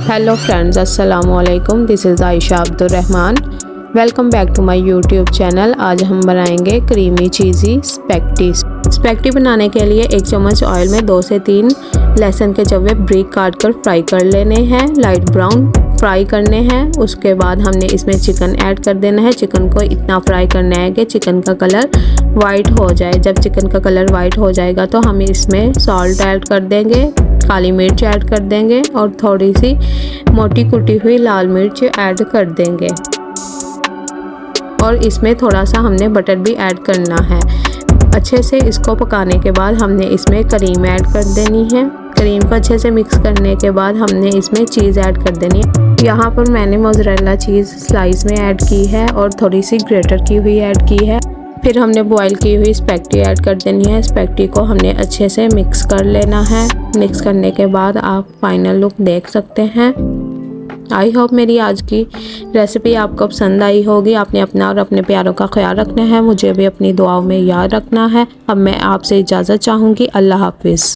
Hello friends, अस्सलाम वालेकुम। This is Ayesha Abdurrahman. Welcome back to my YouTube channel. आज हम बनाएंगे क्रीमी चीज़ी स्पैगेटी। स्पैगेटी बनाने के लिए 1 चम्मच ऑयल में 2 से 3 लहसुन के जवे ब्रिक काट कर फ्राई कर लेने हैं। लाइट ब्राउन फ्राई करने हैं। उसके बाद हमने इसमें चिकन ऐड कर देना है। चिकन को इतना फ्राई करना है कि चिकन का कलर वाइट हो जाए। जब चिकन का कलर वाइट हो जाएगा तो हम इसमें सॉल्ट ऐड कर देंगे, काली मिर्च ऐड कर देंगे और थोड़ी सी मोटी कुटी हुई लाल मिर्च ऐड कर देंगे। और इसमें थोड़ा सा हमने बटर भी ऐड करना है। अच्छे से इसको पकाने के बाद हमने इसमें क्रीम ऐड कर देनी है। क्रीम को अच्छे से मिक्स करने के बाद हमने इसमें चीज़ ऐड कर देनी है। यहाँ पर मैंने मोज़रेला चीज़ स्लाइस में ऐड की है और थोड़ी सी ग्रेटर की हुई ऐड की है। फिर हमने बॉईल की हुई स्पैगेटी ऐड कर देनी है। स्पैगेटी को हमने अच्छे से मिक्स कर लेना है। मिक्स करने के बाद आप फाइनल लुक देख सकते हैं। आई होप मेरी आज की रेसिपी आपको पसंद आई होगी। आपने अपना और अपने प्यारों का ख्याल रखना है। मुझे भी अपनी दुआओं में याद रखना है। अब मैं आपसे इजाज़त चाहूँगी। अल्लाह हाफिज़।